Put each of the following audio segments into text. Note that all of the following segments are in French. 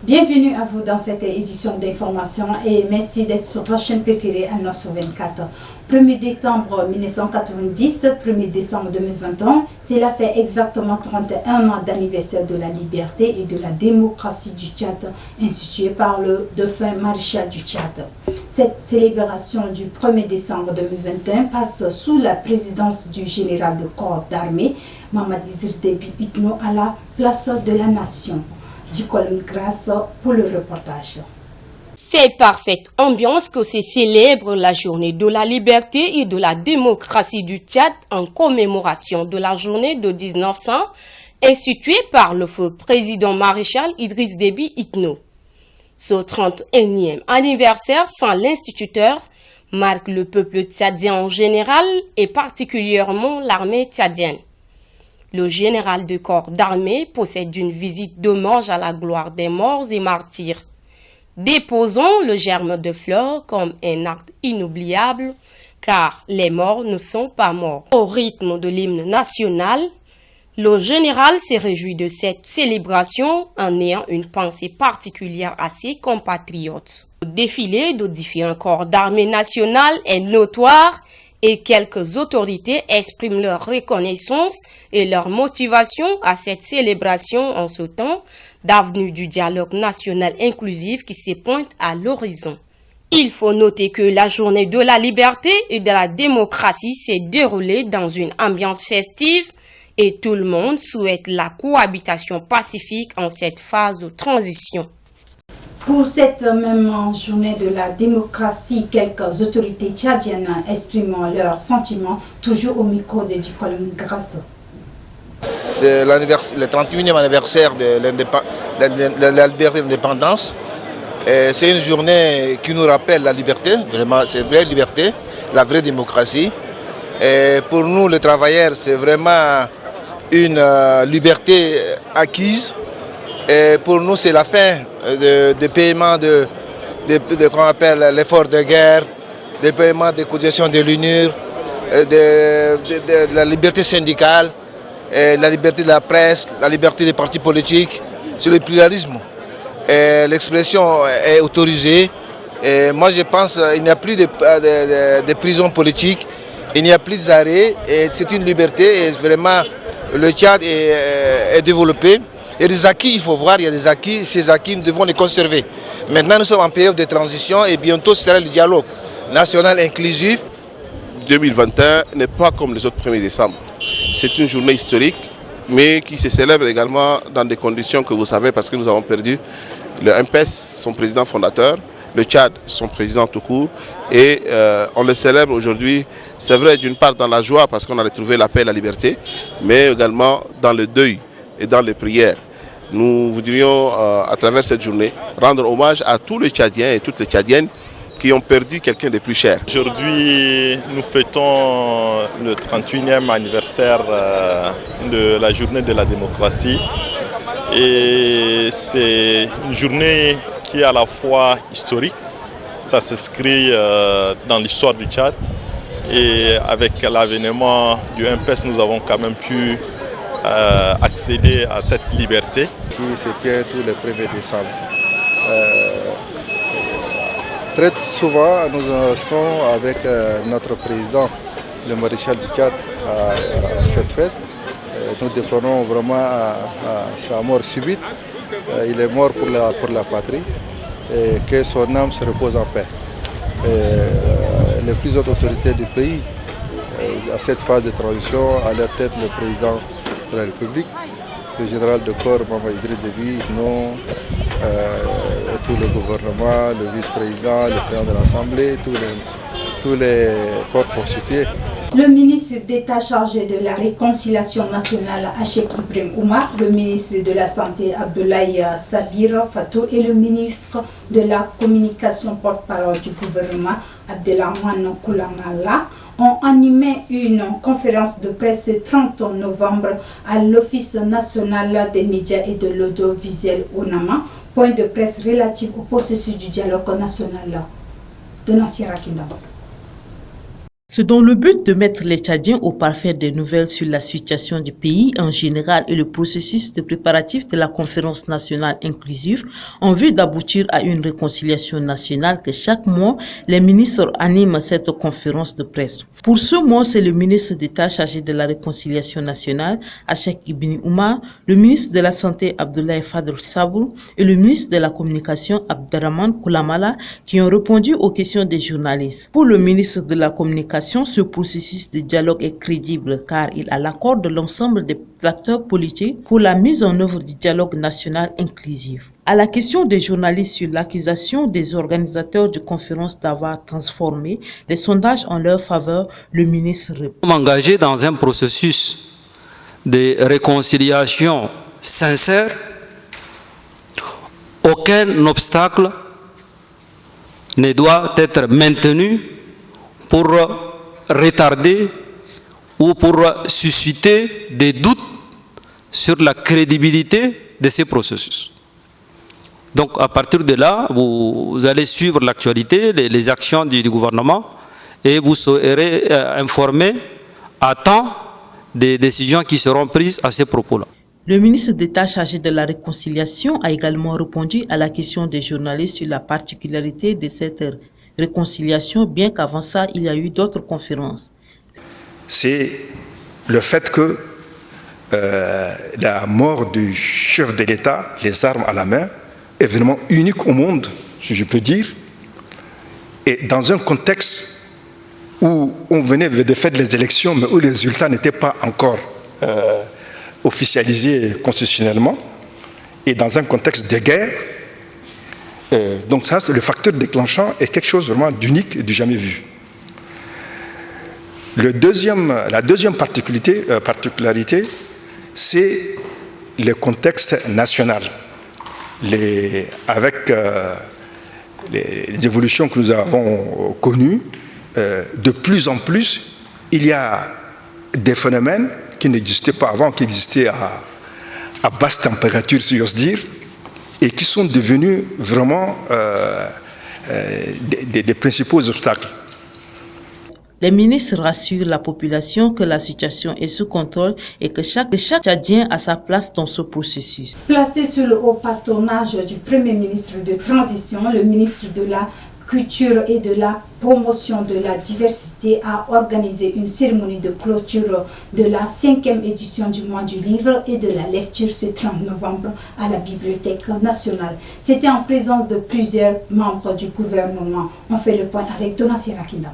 Bienvenue à vous dans cette édition d'information et merci d'être sur votre chaîne préférée Alnos 24. 1er décembre 1990, 1er décembre 2021, cela fait exactement 31 ans d'anniversaire de la liberté et de la démocratie du Tchad, instituée par le défunt maréchal du Tchad. Cette célébration du 1er décembre 2021 passe sous la présidence du général de corps d'armée, Mohamed Idriss Déby Itno, à la place de la Nation. Dicolone Grâce pour le reportage. C'est par cette ambiance que se célèbre la journée de la liberté et de la démocratie du Tchad en commémoration de la journée de 1900 instituée par le feu président maréchal Idriss Déby Itno. Ce 31e anniversaire sans l'instituteur marque le peuple tchadien en général et particulièrement l'armée tchadienne. Le général de corps d'armée possède une visite d'hommage à la gloire des morts et martyrs. Déposons le germe de fleurs comme un acte inoubliable, car les morts ne sont pas morts. Au rythme de l'hymne national, le général s'est réjoui de cette célébration en ayant une pensée particulière à ses compatriotes. Le défilé de différents corps d'armée nationale est notoire et quelques autorités expriment leur reconnaissance et leur motivation à cette célébration en ce temps d'avenue du dialogue national inclusif qui se pointe à l'horizon. Il faut noter que la journée de la liberté et de la démocratie s'est déroulée dans une ambiance festive et tout le monde souhaite la cohabitation pacifique en cette phase de transition. Pour cette même journée de la démocratie, quelques autorités tchadiennes expriment leurs sentiments, toujours au micro de Dicolone Grâce. C'est le 31e anniversaire de la liberté et de l'indépendance. C'est une journée qui nous rappelle la liberté, vraiment, c'est une vraie liberté, la vraie démocratie. Et pour nous, les travailleurs, c'est vraiment une liberté acquise. Et pour nous, c'est la fin de paiement de qu'on appelle l'effort de guerre, de paiement des cotisations de l'UNUR, de la liberté syndicale, la liberté de la presse, la liberté des partis politiques, c'est le pluralisme. L'expression est autorisée. Et moi, je pense qu'il n'y a plus de prison politique, il n'y a plus d'arrêt. C'est une liberté et vraiment le Tchad est développé. Il y a des acquis, il faut voir, il y a des acquis, ces acquis, nous devons les conserver. Maintenant, nous sommes en période de transition et bientôt ce sera le dialogue national inclusif. 2021 n'est pas comme les autres 1er décembre. C'est une journée historique, mais qui se célèbre également dans des conditions que vous savez parce que nous avons perdu le MPES, son président fondateur, le Tchad, son président tout court, et on le célèbre aujourd'hui, c'est vrai d'une part dans la joie parce qu'on a retrouvé la paix et la liberté, mais également dans le deuil et dans les prières. Nous voudrions, à travers cette journée, rendre hommage à tous les Tchadiens et toutes les Tchadiennes qui ont perdu quelqu'un de plus cher. Aujourd'hui, nous fêtons le 31e anniversaire de la journée de la démocratie. Et c'est une journée qui est à la fois historique, ça s'inscrit dans l'histoire du Tchad. Et avec l'avènement du MPES, nous avons quand même pu accéder à cette liberté. Qui se tient tous les 1er décembre. Très souvent, nous en sommes avec notre président, le maréchal du Tchad, à cette fête. Nous déplorons vraiment sa mort subite. Il est mort pour la patrie et que son âme se repose en paix. Les plus hautes autorités du pays, à cette phase de transition, à leur tête le président de la République, le général de corps Mohamed Idriss Déby Itno, tout le gouvernement, le vice-président, le président de l'Assemblée, tous les corps constitués. Le ministre d'État chargé de la réconciliation nationale Achek Ibrahim Oumar, le ministre de la Santé Abdoulaye Sabir Fatou et le ministre de la Communication porte-parole du gouvernement Abdelrahmane Koulamala ont animé une conférence de presse le 30 novembre à l'Office national des médias et de l'audiovisuel ONAMA, point de presse relatif au processus du dialogue national de Nassira Kindamba. C'est dans le but de mettre les Tchadiens au parfait des nouvelles sur la situation du pays en général et le processus de préparatif de la conférence nationale inclusive en vue d'aboutir à une réconciliation nationale que chaque mois, les ministres animent cette conférence de presse. Pour ce mois, c'est le ministre d'État chargé de la réconciliation nationale, Achek Ibn Oumar, le ministre de la Santé, Abdoulaye Fadl Sabour, et le ministre de la Communication, Abderrahmane Koulamala, qui ont répondu aux questions des journalistes. Pour le ministre de la Communication, ce processus de dialogue est crédible car il a l'accord de l'ensemble des acteurs politiques pour la mise en œuvre du dialogue national inclusif. À la question des journalistes sur l'accusation des organisateurs de conférence d'avoir transformé les sondages en leur faveur, le ministre répond. Nous sommes engagés dans un processus de réconciliation sincère. Aucun obstacle ne doit être maintenu pour retarder ou pour susciter des doutes sur la crédibilité de ces processus. Donc à partir de là, vous allez suivre l'actualité, les actions du gouvernement et vous serez informés à temps des décisions qui seront prises à ces propos-là. Le ministre d'État chargé de la réconciliation a également répondu à la question des journalistes sur la particularité de cette réconciliation, bien qu'avant ça, il y a eu d'autres conférences. C'est le fait que la mort du chef de l'État, les armes à la main, événement unique au monde, si je peux dire, et dans un contexte où on venait de faire les élections, mais où les résultats n'étaient pas encore officialisés constitutionnellement, et dans un contexte de guerre. Donc ça, le facteur déclenchant est quelque chose vraiment d'unique et du jamais vu. La deuxième particularité, c'est le contexte national. Avec les évolutions que nous avons connues, de plus en plus, il y a des phénomènes qui n'existaient pas avant, qui existaient à basse température, si j'ose dire, et qui sont devenus vraiment des principaux obstacles. Les ministres rassurent la population que la situation est sous contrôle et que chaque Tchadien a sa place dans ce processus. Placé sous le haut patronage du Premier ministre de transition, le ministre de la Culture et de la promotion de la diversité a organisé une cérémonie de clôture de la 5e édition du mois du livre et de la lecture ce 30 novembre à la Bibliothèque nationale. C'était en présence de plusieurs membres du gouvernement. On fait le point avec Dona Serakina.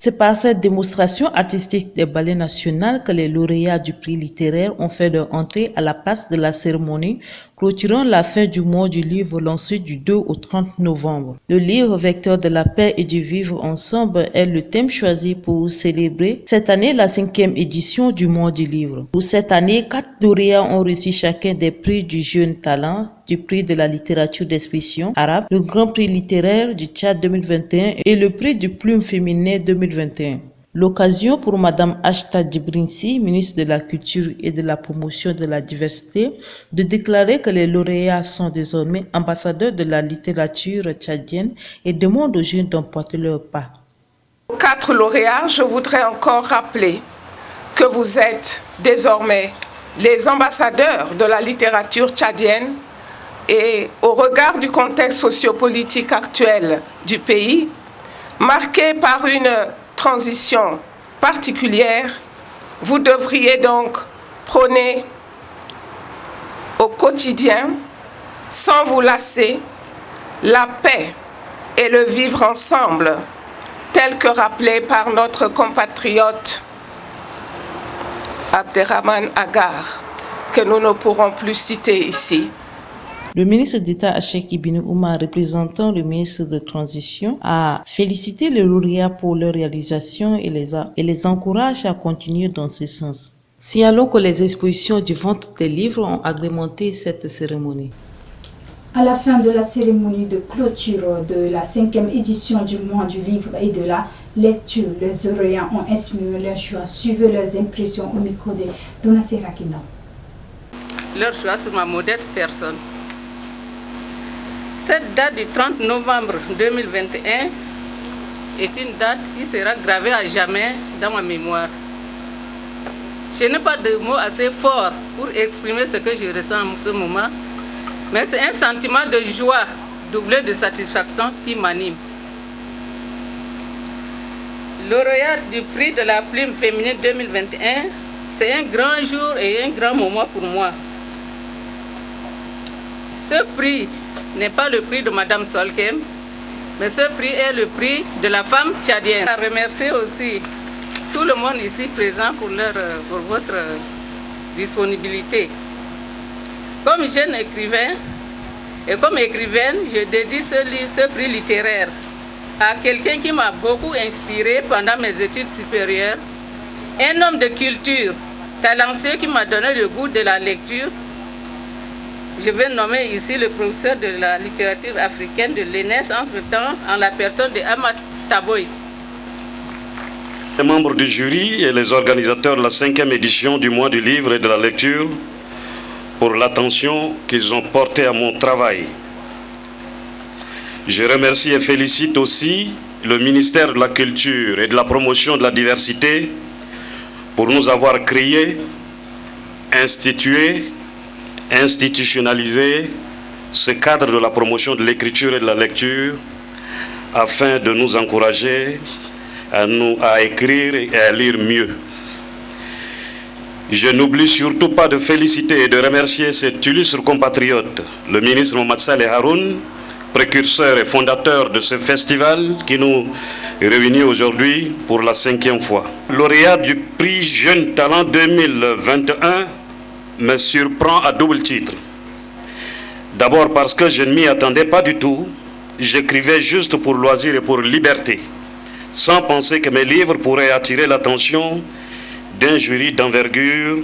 C'est par cette démonstration artistique des ballets nationaux que les lauréats du prix littéraire ont fait leur entrée à la place de la cérémonie, clôturant la fin du mois du livre lancé du 2 au 30 novembre. Le livre vecteur de la paix et du vivre ensemble est le thème choisi pour célébrer cette année la 5e édition du mois du livre. Pour cette année, 4 lauréats ont reçu chacun des prix du jeune talent, du prix de la littérature d'expression arabe, le grand prix littéraire du Tchad 2021 et le prix du plume féminin 2021. L'occasion pour Madame Ashta Djibrinsi, ministre de la Culture et de la Promotion de la Diversité, de déclarer que les lauréats sont désormais ambassadeurs de la littérature tchadienne et demande aux jeunes d'emporter leur pas. 4 lauréats, je voudrais encore rappeler que vous êtes désormais les ambassadeurs de la littérature tchadienne et au regard du contexte sociopolitique actuel du pays, marqué par une transition particulière, vous devriez donc prôner au quotidien, sans vous lasser, la paix et le vivre ensemble, tel que rappelé par notre compatriote Abderrahmane Agar, que nous ne pourrons plus citer ici. Le ministre d'État Achek Ibn Oumar, représentant le ministre de Transition, a félicité les lauréats pour leur réalisation et les encourage à continuer dans ce sens. Signalons que les expositions du vente des livres ont agrémenté cette cérémonie. À la fin de la cérémonie de clôture de la 5e édition du mois du livre et de la lecture, les lauréats ont exprimé leur choix. Suivez leurs impressions au micro de Dona Serakina. Leur choix sur ma modeste personne. Cette date du 30 novembre 2021 est une date qui sera gravée à jamais dans ma mémoire. Je n'ai pas de mots assez forts pour exprimer ce que je ressens en ce moment, mais c'est un sentiment de joie doublé de satisfaction qui m'anime. Lauréat du prix de la plume féminine 2021, c'est un grand jour et un grand moment pour moi. Ce prix n'est pas le prix de Madame Solkem, mais ce prix est le prix de la femme tchadienne. Je remercie aussi tout le monde ici présent pour votre disponibilité. Comme jeune écrivain et comme écrivaine, je dédie ce prix littéraire à quelqu'un qui m'a beaucoup inspiré pendant mes études supérieures, un homme de culture, talentueux qui m'a donné le goût de la lecture. Je vais nommer ici le professeur de la littérature africaine de l'ENES, entre-temps, en la personne de Amat Taboy. Les membres du jury et les organisateurs de la 5e édition du mois du livre et de la lecture pour l'attention qu'ils ont portée à mon travail. Je remercie et félicite aussi le ministère de la Culture et de la Promotion de la Diversité pour nous avoir créé, institutionnalisé ce cadre de la promotion de l'écriture et de la lecture afin de nous encourager à écrire et à lire mieux. Je n'oublie surtout pas de féliciter et de remercier cet illustre compatriote, le ministre Mohamed Saleh Haroun, précurseur et fondateur de ce festival qui nous réunit aujourd'hui pour la 5e fois. Lauréat du prix Jeune Talent 2021 me surprend à double titre. D'abord parce que je ne m'y attendais pas du tout. J'écrivais juste pour loisir et pour liberté, sans penser que mes livres pourraient attirer l'attention d'un jury d'envergure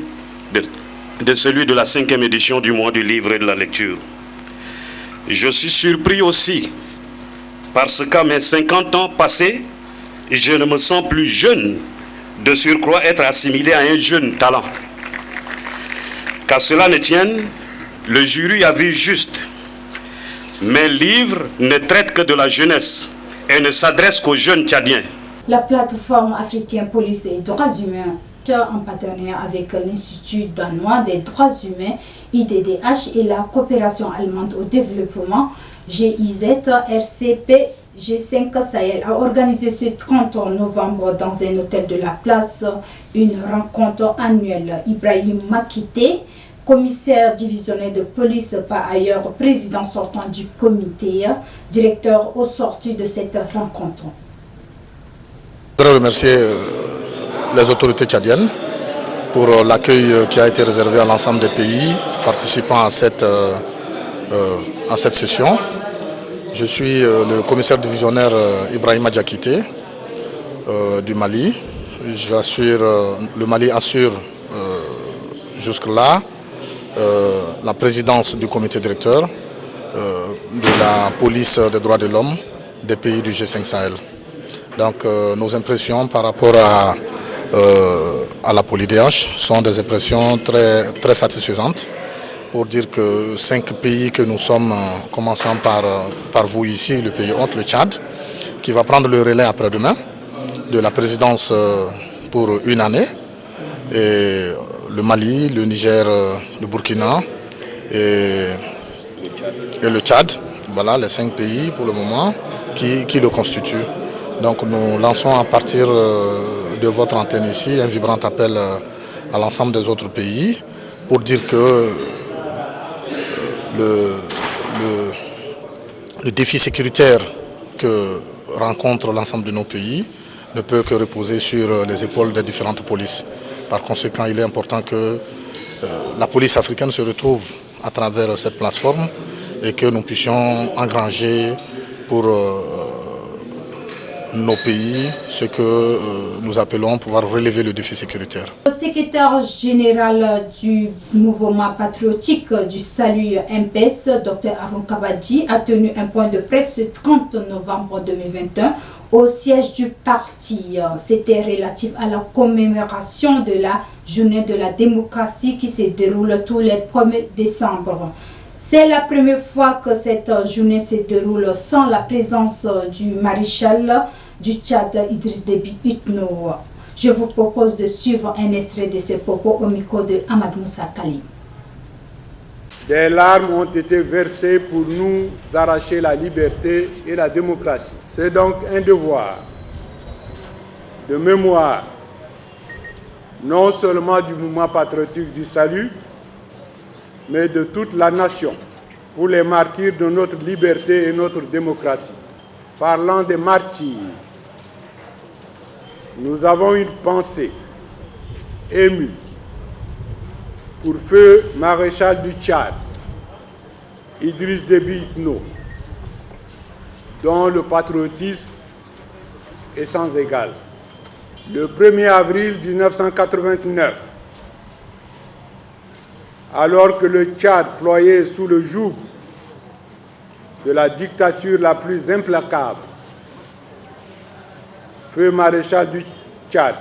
de celui de la 5e édition du mois du livre et de la lecture. Je suis surpris aussi parce qu'à mes 50 ans passés, je ne me sens plus jeune, de surcroît être assimilé à un jeune talent. Qu'à cela ne tienne, le jury a vu juste. Mes livres ne traitent que de la jeunesse et ne s'adressent qu'aux jeunes tchadiens. La plateforme africaine Police et Droits Humains, en partenariat avec l'Institut danois des droits humains, IDDH, et la coopération allemande au développement, GIZ, RCP, G5 Sahel, a organisé ce 30 novembre dans un hôtel de la place une rencontre annuelle. Ibrahim Makité, commissaire divisionnaire de police, par ailleurs président sortant du comité, directeur au sorti de cette rencontre. Je voudrais remercier les autorités tchadiennes pour l'accueil qui a été réservé à l'ensemble des pays participant à cette session. Je suis le commissaire divisionnaire Ibrahim Adjakité du Mali. Le Mali assure jusque-là la présidence du comité directeur de la police des droits de l'homme des pays du G5 Sahel. Donc nos impressions par rapport à la POLIDH sont des impressions très, très satisfaisantes pour dire que 5 pays que nous sommes, commençant par vous ici, le pays hôte, le Tchad, qui va prendre le relais après-demain de la présidence pour une année, et le Mali, le Niger, le Burkina et le Tchad, voilà les 5 pays pour le moment qui le constituent. Donc nous lançons à partir de votre antenne ici un vibrant appel à l'ensemble des autres pays pour dire que le défi sécuritaire que rencontre l'ensemble de nos pays ne peut que reposer sur les épaules des différentes polices. Par conséquent, il est important que la police africaine se retrouve à travers cette plateforme et que nous puissions engranger pour nos pays ce que nous appelons pouvoir relever le défi sécuritaire. Le secrétaire général du mouvement patriotique du salut MPS, Dr Haroun Kabadji, a tenu un point de presse le 30 novembre 2021 au siège du parti. C'était relatif à la commémoration de la journée de la démocratie qui se déroule tous les 1er décembre. C'est la première fois que cette journée se déroule sans la présence du maréchal du Tchad, Idriss Déby Itno. Je vous propose de suivre un extrait de ce propos au micro de Ahmad Moussa Kali. Des larmes ont été versées pour nous arracher la liberté et la démocratie. C'est donc un devoir de mémoire, non seulement du mouvement patriotique du salut, mais de toute la nation, pour les martyrs de notre liberté et notre démocratie. Parlant des martyrs, nous avons une pensée émue pour feu maréchal du Tchad, Idriss Déby Itno, dont le patriotisme est sans égal. Le 1er avril 1989, alors que le Tchad ployait sous le joug de la dictature la plus implacable, feu maréchal du Tchad,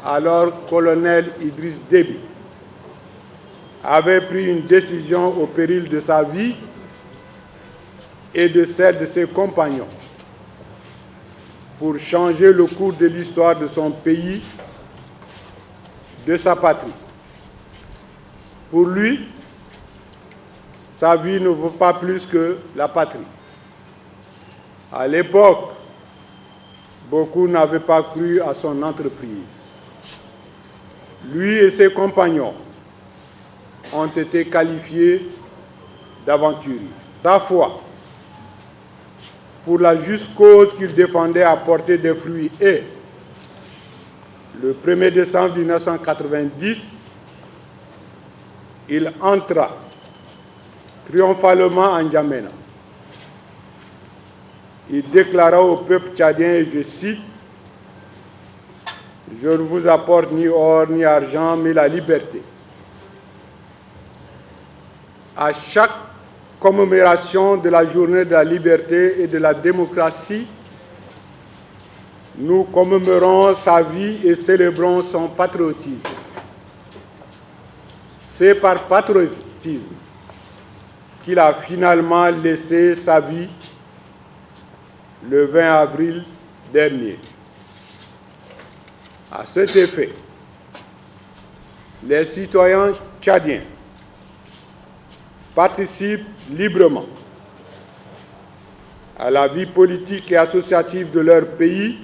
alors colonel Idriss Déby, avait pris une décision au péril de sa vie et de celle de ses compagnons pour changer le cours de l'histoire de son pays, de sa patrie. Pour lui, sa vie ne vaut pas plus que la patrie. À l'époque, beaucoup n'avaient pas cru à son entreprise. Lui et ses compagnons ont été qualifiés d'aventuriers. Sa foi pour la juste cause qu'il défendait a porté des fruits et, le 1er décembre 1990, il entra triomphalement en N'Djamena. Il déclara au peuple tchadien, et je cite, « Je ne vous apporte ni or ni argent, mais la liberté. » À chaque commémoration de la journée de la liberté et de la démocratie, nous commémorons sa vie et célébrons son patriotisme. C'est par patriotisme qu'il a finalement laissé sa vie le 20 avril dernier. À cet effet, les citoyens tchadiens participent librement à la vie politique et associative de leur pays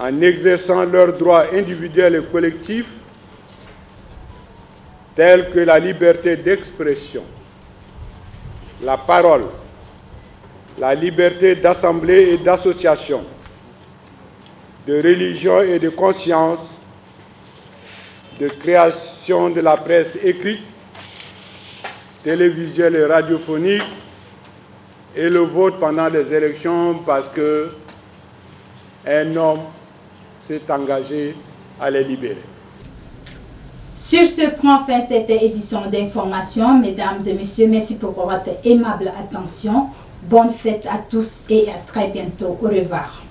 en exerçant leurs droits individuels et collectifs tels que la liberté d'expression, la parole, la liberté d'assemblée et d'association, de religion et de conscience, de création de la presse écrite, télévisuelle et radiophonique, et le vote pendant les élections parce qu'un homme s'est engagé à les libérer. Sur ce prend fin cette édition d'information. Mesdames et messieurs, merci pour votre aimable attention. Bonne fête à tous et à très bientôt. Au revoir.